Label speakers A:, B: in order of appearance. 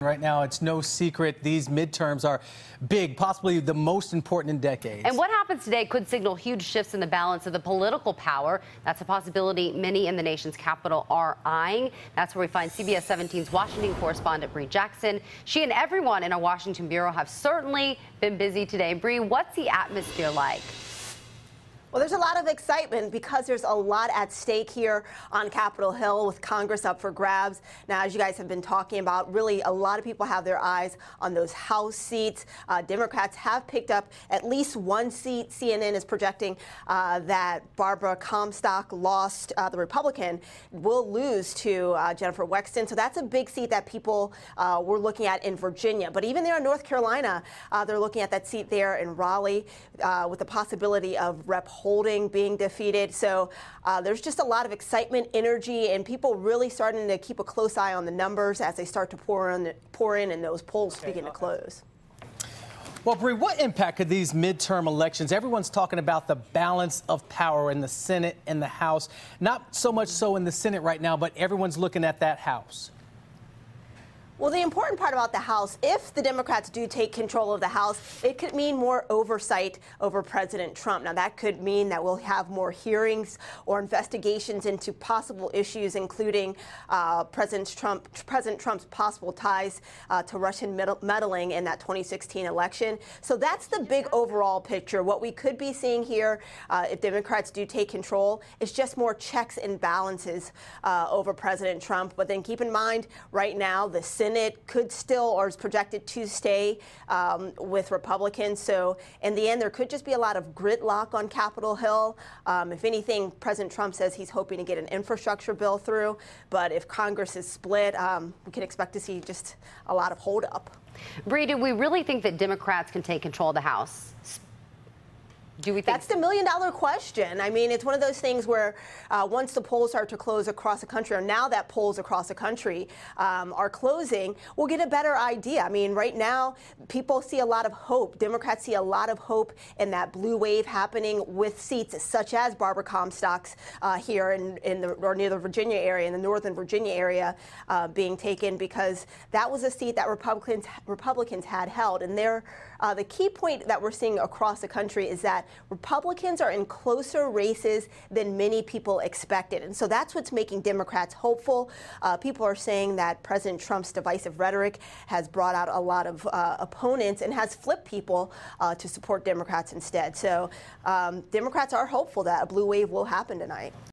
A: Right now, it's no secret these midterms are big, possibly the most important in decades.
B: And what happens today could signal huge shifts in the balance of the political power. That's a possibility many in the nation's capital are eyeing. That's where we find CBS 17's Washington correspondent Bree Jackson. She and everyone in our Washington bureau have certainly been busy today. Bree, what's the atmosphere like?
C: Well, there's a lot of excitement because there's a lot at stake here on Capitol Hill with Congress up for grabs. Now, as you guys have been talking about, really a lot of people have their eyes on those House seats. Democrats have picked up at least one seat. CNN is projecting that Barbara Comstock lost, the Republican, will lose to Jennifer Wexton. So that's a big seat that people were looking at in Virginia. But even there in North Carolina, they're looking at that seat there in Raleigh with the possibility of Rep. Holding being defeated. So there's just a lot of excitement, energy, and people really starting to keep a close eye on the numbers as they start to pour in and those polls begin to close.
A: Well, Bree, what impact could these midterm elections? Everyone's talking about the balance of power in the Senate and the House. Not so much so in the Senate right now, but everyone's looking at that House.
C: Well, the important part about the House, if the Democrats do take control of the House, it could mean more oversight over President Trump. Now, that could mean that we'll have more hearings or investigations into possible issues, including President Trump's possible ties to Russian meddling in that 2016 election. So that's the big overall picture. What we could be seeing here, if Democrats do take control, is just more checks and balances over President Trump. But then keep in mind, right now, the Senate could still, or is projected to stay with Republicans. So in the end, there could just be a lot of gridlock on Capitol Hill. If anything, President Trump says he's hoping to get an infrastructure bill through. But if Congress is split, we can expect to see just a lot of holdup.
B: Bree, do we really think that Democrats can take control of the House? Do we think
C: that's the million-dollar question? I mean, it's one of those things where once the polls start to close across the country, or now that polls across the country are closing, we'll get a better idea. I mean, right now, people see a lot of hope. Democrats see a lot of hope in that blue wave happening with seats such as Barbara Comstock's here or near the Virginia area, in the northern Virginia area, being taken, because that was a seat that Republicans had held. And the key point that we're seeing across the country is that Republicans are in closer races than many people expected. And so that's what's making Democrats hopeful. People are saying that President Trump's divisive rhetoric has brought out a lot of opponents and has flipped people to support Democrats instead. So Democrats are hopeful that a blue wave will happen tonight.